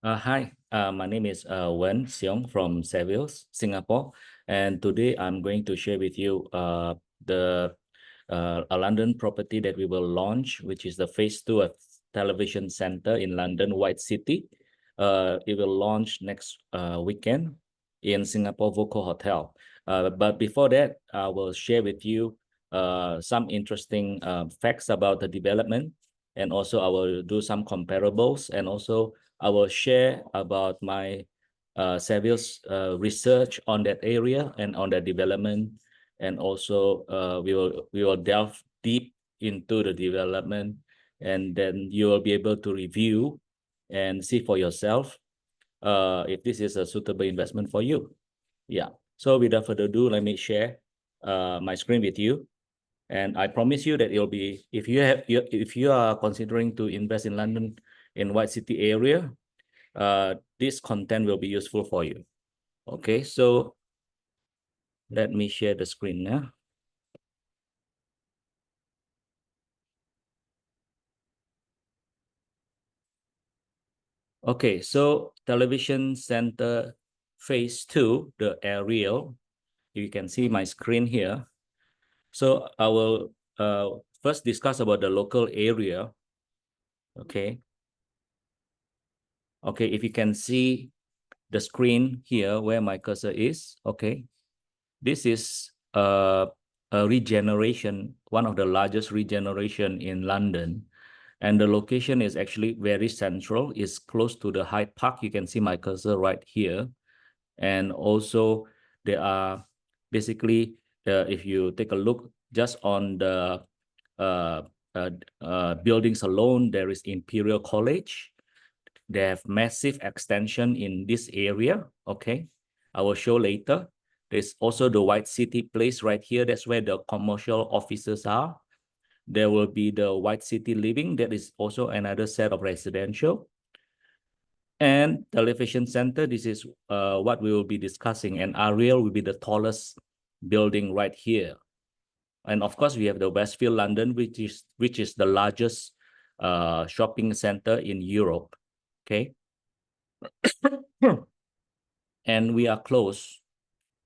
Hi, my name is Wen Xiong from Seville, Singapore, and today I'm going to share with you the a London property that we will launch, which is the phase 2 of Television Center in London, White City. It will launch next weekend in Singapore Voco Hotel. But before that, I will share with you some interesting facts about the development, and also I will do some comparables, and also I will share about my Seville's research on that area and on the development, and also we will delve deep into the development, and then you will be able to review and see for yourself if this is a suitable investment for you. Yeah. So without further ado, let me share my screen with you. And I promise you that it'll be, if you are considering to invest in London in White City area, this content will be useful for you. Okay, so let me share the screen now. Okay, so Television Center Phase 2, the Ariel. You can see my screen here. So I will first discuss about the local area. Okay. Okay, if you can see the screen here where my cursor is, okay. This is a regeneration, one of the largest regeneration in London. And the location is actually very central. It's close to the Hyde Park. You can see my cursor right here. And also there are basically, if you take a look just on the buildings alone, there is Imperial College. They have massive extension in this area. Okay, I will show later. There's also the White City Place right here. That's where the commercial offices are. There will be the White City Living. That is also another set of residential. And Television Center, this is what we will be discussing. And Ariel will be the tallest building right here. And of course, we have the Westfield London, which is the largest shopping center in Europe. Okay. And we are close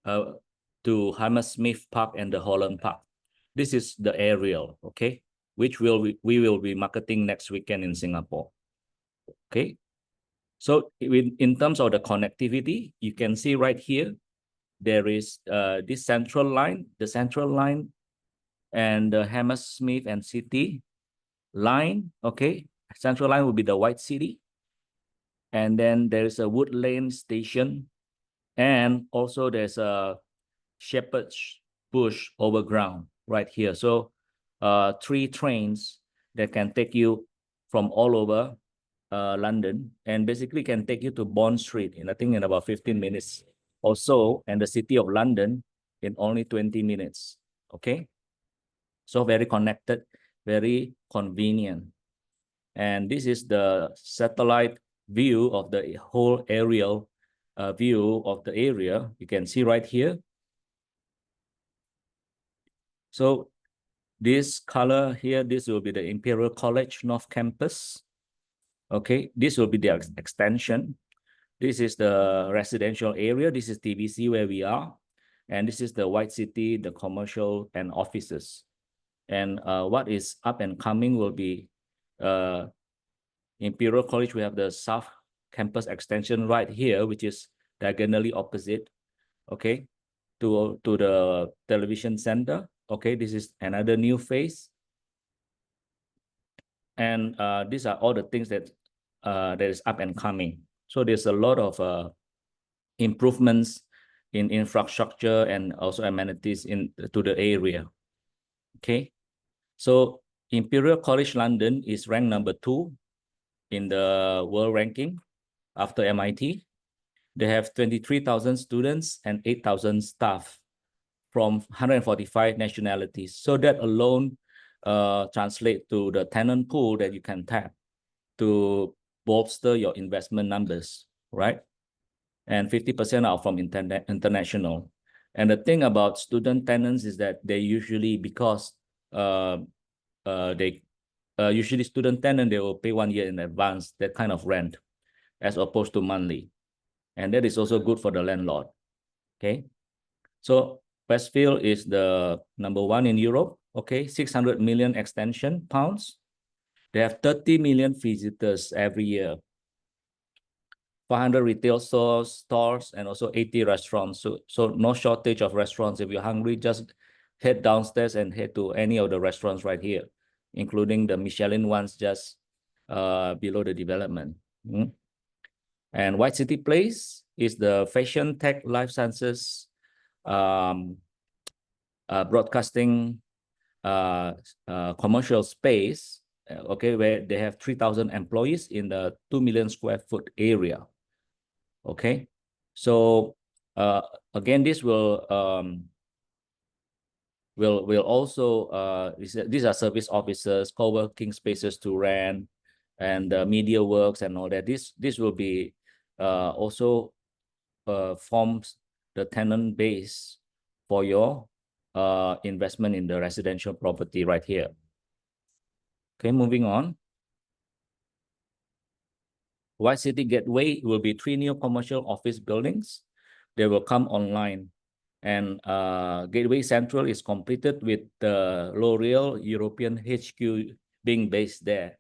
to Hammersmith Park and the Holland Park. This is the Ariel, okay, which we will be marketing next weekend in Singapore. Okay, so in terms of the connectivity, you can see right here, there is this central line, and the Hammersmith and City line. Okay, central line will be the White City, and then there's a Wood Lane station, and also there's a Shepherd's Bush overground right here. So 3 trains that can take you from all over London, and basically can take you to Bond Street in, I think, in about 15 minutes or so, and the city of London in only 20 minutes. Okay, so very connected, very convenient. And this is the satellite view of the whole aerial view of the area. You can see right here. So this color here, this will be the Imperial College North Campus. Okay, this will be the extension. This is the residential area. This is TBC where we are. And this is the White City, the commercial and offices. And what is up and coming will be Imperial College. We have the South Campus extension right here, which is diagonally opposite, okay, to the Television Center. Okay, this is another new phase. And these are all the things that that is up and coming. So there's a lot of improvements in infrastructure and also amenities to the area. Okay, so Imperial College London is ranked number 2 in the world ranking after MIT. They have 23,000 students and 8,000 staff from 145 nationalities. So that alone translate to the tenant pool that you can tap to bolster your investment numbers, right? And 50% are from international. And the thing about student tenants is that they usually, because usually student tenant, they will pay 1 year in advance, that kind of rent. as opposed to monthly. And that is also good for the landlord. Okay. So Westfield is the #1 in Europe. Okay. 600 million extension pounds. They have 30 million visitors every year. 400 retail stores, and also 80 restaurants. So no shortage of restaurants. If you're hungry, just head downstairs and head to any of the restaurants right here, including the Michelin ones just below the development. And White City Place is the fashion, tech, life sciences, broadcasting, commercial space, okay, where they have 3,000 employees in the 2 million square foot area. Okay, so again, this will also these are service offices, co-working spaces to rent, and media works and all that. This will be also forms the tenant base for your investment in the residential property right here. Okay, moving on. White City Gateway will be 3 new commercial office buildings. They will come online. And Gateway Central is completed with the L'Oreal European HQ being based there.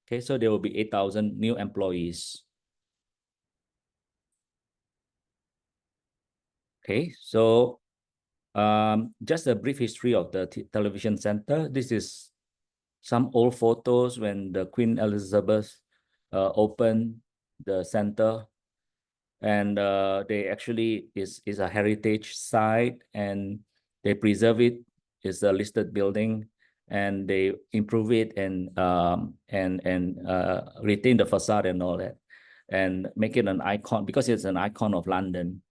Okay, so there will be 8,000 new employees. Okay, so just a brief history of the television center. This is some old photos when the Queen Elizabeth opened the center, and they actually is a heritage site, and they preserve it. It's a listed building, and they improve it and retain the facade and all that, and make it an icon because it's an icon of London,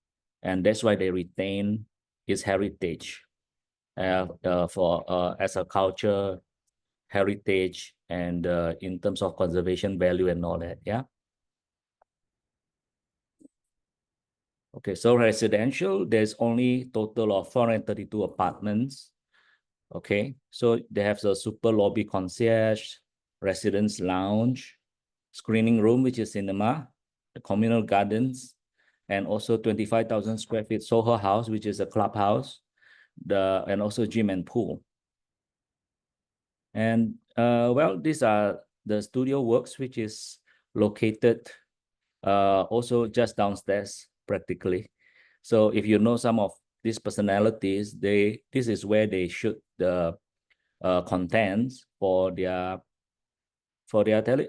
and that's why they retain its heritage for as a culture heritage and in terms of conservation value and all that. Yeah. Okay, so residential, there's only total of 432 apartments. Okay, so they have the super lobby concierge, residence lounge, screening room, which is cinema, the communal gardens, and also 25,000 square feet Soho House, which is a clubhouse, and also gym and pool. And well, these are the studio works, which is located also just downstairs practically. So if you know some of these personalities, this is where they shoot the contents for their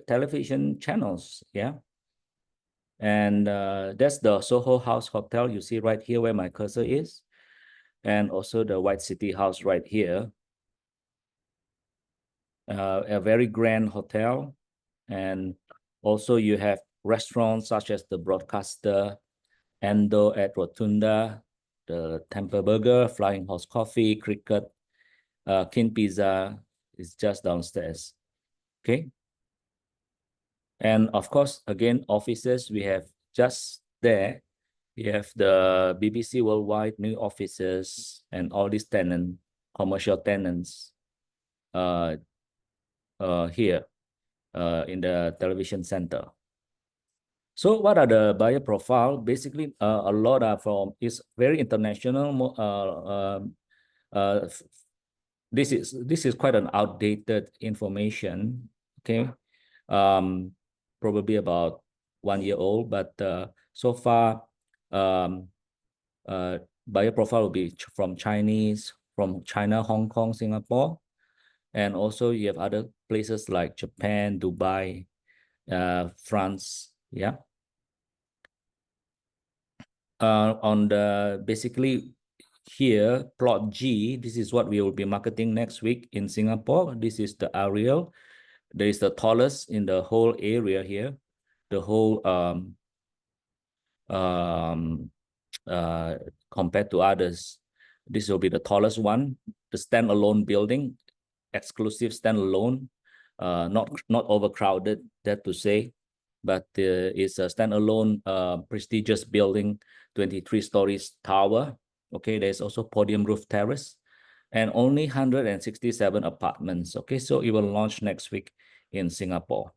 television channels. Yeah. And that's the Soho House Hotel you see right here where my cursor is, and also the White City House right here. A very grand hotel, and also you have restaurants such as the Broadcaster, Endo at Rotunda, the Temple Burger, Flying Horse Coffee, Cricket, King Pizza is just downstairs. Okay. And of course, again, offices, we have just there, we have the BBC Worldwide new offices and all these commercial tenants here in the television center. So what are the buyer profile? Basically, a lot are is very international. This is quite an outdated information. Okay, probably about 1 year old, but so far, buyer profile will be from Chinese, from China, Hong Kong, Singapore, and also you have other places like Japan, Dubai, France. Yeah. On the basically here, plot G, this is what we will be marketing next week in Singapore. This is the Ariel. There is the tallest in the whole area here. The whole compared to others, this will be the tallest one. The standalone building, exclusive standalone, not overcrowded, that to say, but it's a standalone prestigious building, 23 stories tower. Okay, there's also podium roof terrace, and only 167 apartments. Okay, so it will launch next week in Singapore.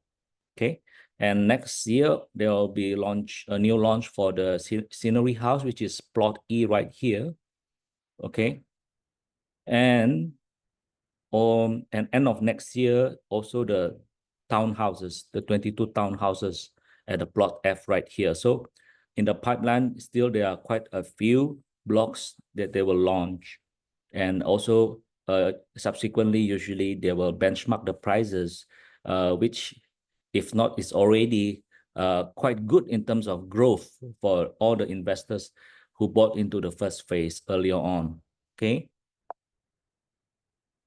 Okay. And next year, there will be a new launch for the scenery house, which is plot E right here. Okay. And end of next year, also the townhouses, the 22 townhouses at the plot F right here. So in the pipeline, still there are quite a few blocks that they will launch. And also subsequently, usually they will benchmark the prices, which if not, is already quite good in terms of growth for all the investors who bought into the first phase earlier on. Okay.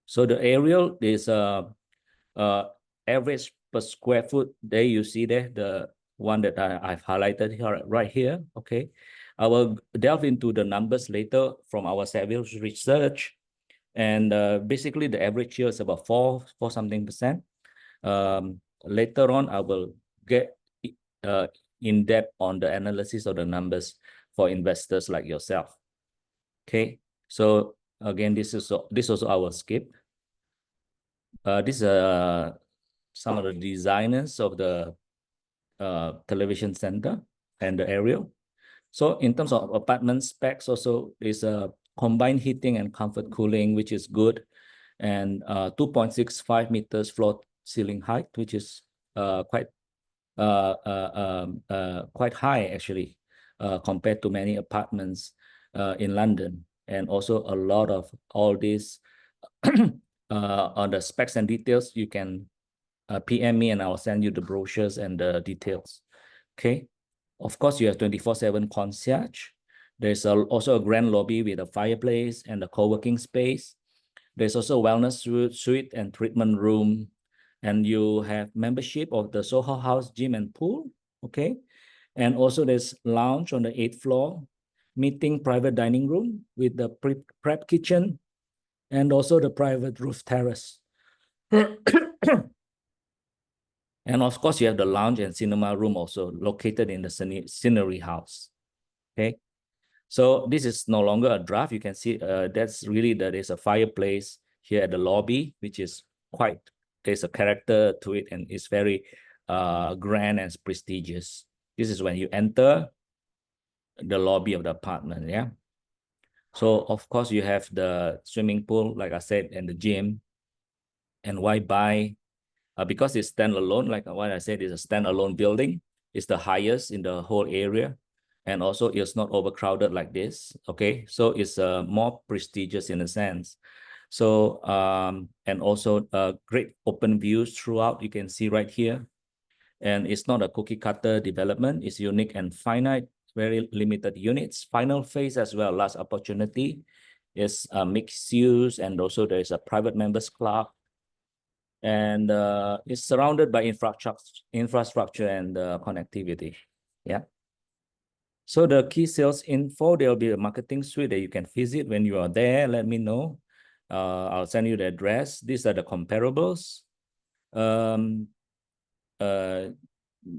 So the Ariel is average per square foot. There you see there, the one that I've highlighted here, right here. Okay. I will delve into the numbers later from our sales research. And basically the average here is about four something percent. Later on, I will get in depth on the analysis of the numbers for investors like yourself. Okay. So again, this also I will skip. This is some of the designers of the television center and the Ariel. So in terms of apartment specs, also is a combined heating and comfort cooling, which is good, and 2.65 meters floor ceiling height, which is quite high actually, compared to many apartments in London. And also a lot of all these on the specs and details, you can PM me and I'll send you the brochures and the details. Okay. Of course, you have 24/7 concierge. There's also a grand lobby with a fireplace and a co-working space. There's also a wellness suite and treatment room. And you have membership of the Soho House gym and pool. Okay. And also there's lounge on the 8th floor, meeting private dining room with the prep kitchen, and also the private roof terrace. And of course, you have the lounge and cinema room also located in the scenery house. Okay. So this is no longer a draft. You can see that's really, there is a fireplace here at the lobby, which is quite, there's a character to it and it's very grand and prestigious. This is when you enter the lobby of the apartment. Yeah. So of course you have the swimming pool, like I said, and the gym. And why buy? Because it's standalone, like what I said, is a standalone building. It's the highest in the whole area. And also it's not overcrowded like this. Okay. So it's more prestigious in a sense. So, and also great open views throughout, you can see right here. And it's not a cookie cutter development. It's unique and finite, very limited units. Final phase as well, last opportunity, is mixed use. And also there is a private members club. And it's surrounded by infrastructure and connectivity. Yeah. So the key sales info, there'll be a marketing suite that you can visit when you are there. Let me know. I'll send you the address. These are the comparables.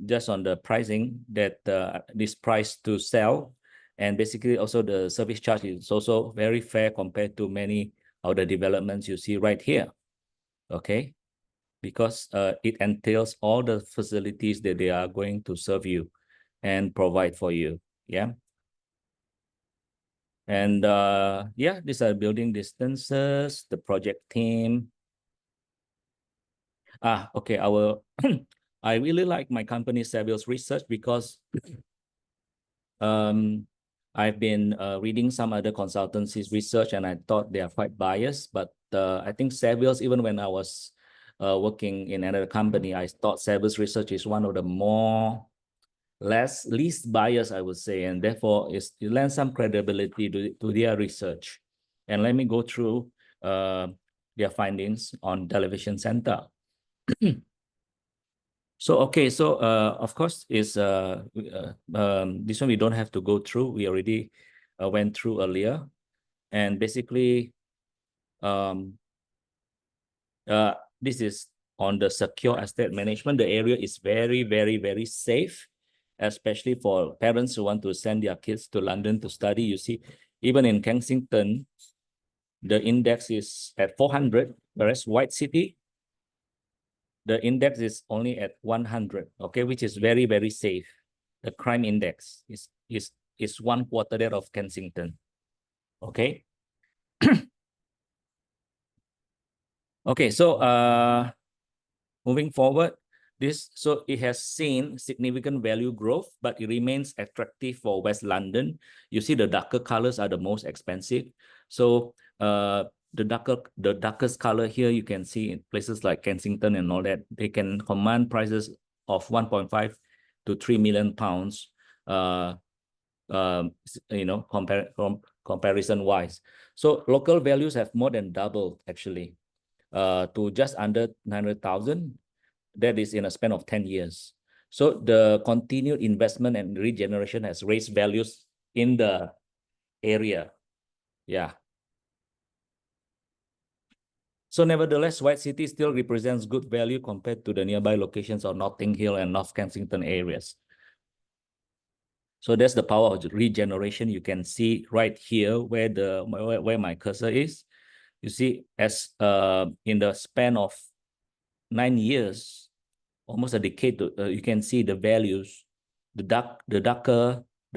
Just on the pricing, that this price to sell, and basically also the service charge is also very fair compared to many of the developments you see right here. Okay. Because it entails all the facilities that they are going to serve you and provide for you. Yeah. And yeah, these are building distances, the project team. Okay, I really like my company Savills Research because I've been reading some other consultancies research and I thought they are quite biased, but I think Savills, even when I was working in another company, I thought Savills Research is one of the least biased, I would say, and therefore it lends some credibility to their research. And let me go through their findings on television center. So, okay, so of course, this one we don't have to go through. We already went through earlier. And basically, this is on the secure estate management. The area is very, very, very safe, especially for parents who want to send their kids to London to study. You see, even in Kensington, the index is at 400, whereas White City, the index is only at 100, okay, which is very, very safe. The crime index is 1/4 that of Kensington, okay? Okay, so moving forward, so it has seen significant value growth, but it remains attractive for West London. You see the darker colors are the most expensive. So the darkest color here you can see in places like Kensington and all that, they can command prices of 1.5 to 3 million pounds. Comparison wise. So local values have more than doubled actually, to just under 900,000. That is in a span of 10 years. So the continued investment and regeneration has raised values in the area. Yeah. So nevertheless, White City still represents good value compared to the nearby locations of Notting Hill and North Kensington areas. So that's the power of regeneration. You can see right here where my cursor is. You see, as in the span of 9 years, almost a decade, you can see the values, the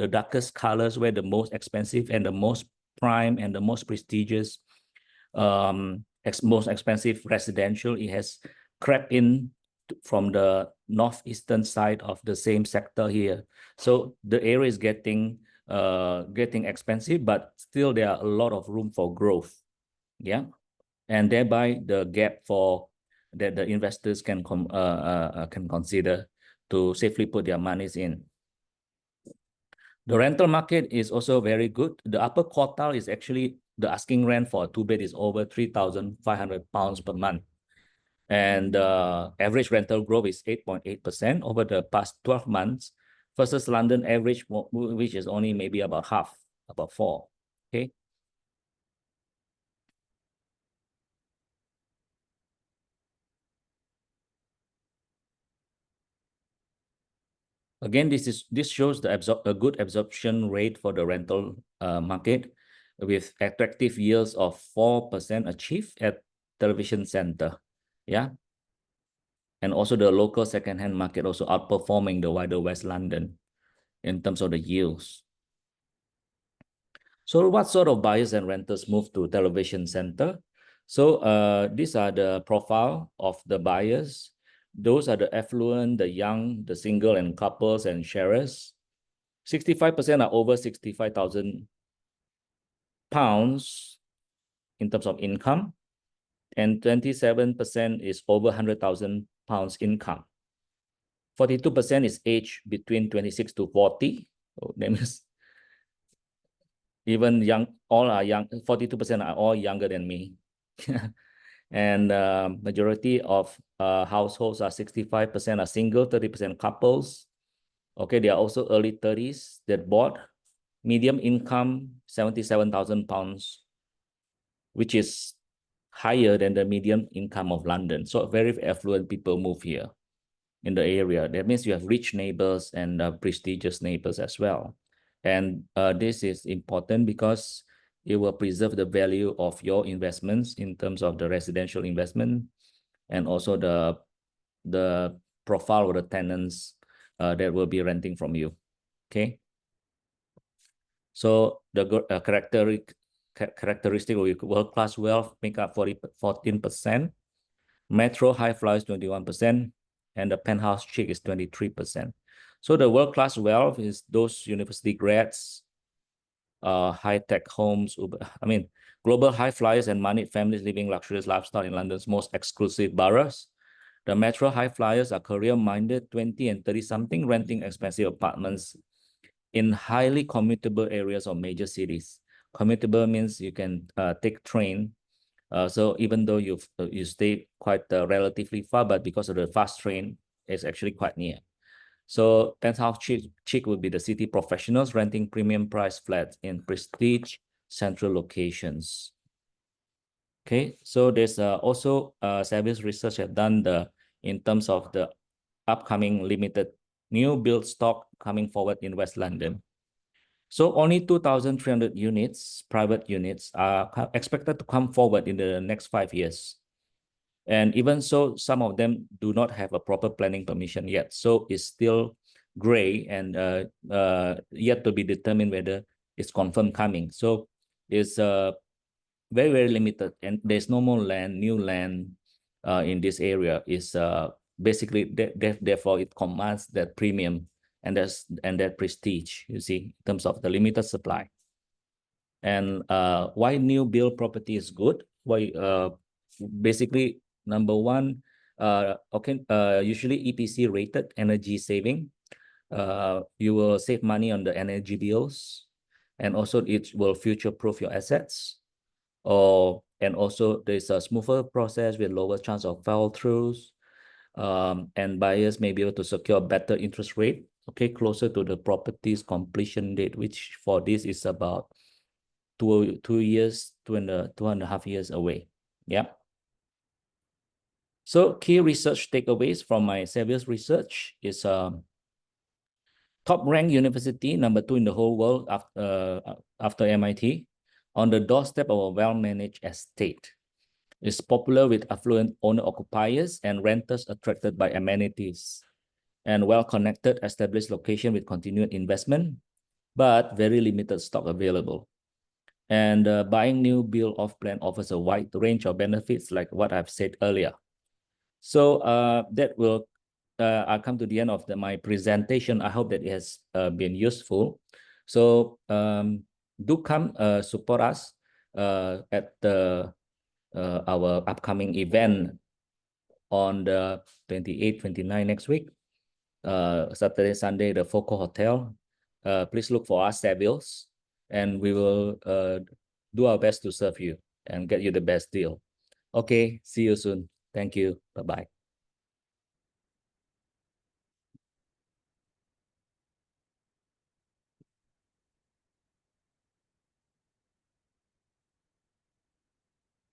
darkest colors were the most expensive and the most prime and the most prestigious, most expensive residential. It has crept in from the northeastern side of the same sector here. So the area is getting expensive, but still there are a lot of room for growth. Yeah, and thereby the gap for that the investors can consider to safely put their monies in. The rental market is also very good. The upper quartile is actually the asking rent for a 2-bed is over £3,500 per month. And average rental growth is 8.8% over the past 12 months versus London average, which is only maybe about half, about 4. Okay. Again, this shows a good absorption rate for the rental market with attractive yields of 4% achieved at Television Center. Yeah. And also the local second-hand market also outperforming the wider West London in terms of the yields. So what sort of buyers and renters move to Television Center? So these are the profile of the buyers. Those are the affluent, the young, the single and couples and sharers. 65% are over 65,000 pounds in terms of income, and 27% is over 100,000 pounds income. 42% is age between 26 to 40. So that means even young, all are young, 42% are all younger than me. And majority of households are 65% are single, 30% couples. Okay, they are also early 30s that bought. Medium income, 77,000 pounds, which is higher than the median income of London. So very affluent people move here in the area. That means you have rich neighbors and prestigious neighbors as well. And this is important because it will preserve the value of your investments in terms of the residential investment and also the profile of the tenants that will be renting from you. Okay. So the characteristic of world-class wealth make up 14%, metro high flyers 21%, and the penthouse chic is 23%. So the world-class wealth is those university grads, high-tech homes, global high flyers and moneyed families living luxurious lifestyle in London's most exclusive boroughs. The metro high flyers are career-minded 20 and 30-something renting expensive apartments in highly commutable areas of major cities. Commutable means you can take train. So even though you stay quite relatively far, but because of the fast train, it's actually quite near. So penthouse chic would be the city professionals renting premium price flats in prestige central locations. Okay, so there's also Savills Research have done in terms of the upcoming limited new build stock coming forward in West London. So only 2,300 units, private units, are expected to come forward in the next 5 years. And even so, some of them do not have a proper planning permission yet. So it's still gray and yet to be determined whether it's confirmed coming. So it's very, very limited. And there's no more land, new land in this area. Is basically, therefore, it commands that premium and that prestige, you see, in terms of the limited supply. And why new build property is good? Why basically number one, usually EPC rated energy saving. You will save money on the energy bills, and also it will future proof your assets. And also there's a smoother process with lower chance of fall throughs. And buyers may be able to secure better interest rate, okay, closer to the property's completion date, which for this is about 2 years, 2.5 years away. Yeah. So key research takeaways from my Saviour's research is top ranked university, number 2 in the whole world after MIT, on the doorstep of a well-managed estate. It's popular with affluent owner-occupiers and renters attracted by amenities, and well-connected, established location with continued investment, but very limited stock available. And buying new build off plan offers a wide range of benefits, like what I've said earlier. So that will, I'll come to the end of my presentation. I hope that it has been useful. So do come support us at our upcoming event on the 28th, 29th next week, Saturday, Sunday, the Foco Hotel. Please look for us, Savills, and we will do our best to serve you and get you the best deal. Okay, see you soon. Thank you. Bye-bye.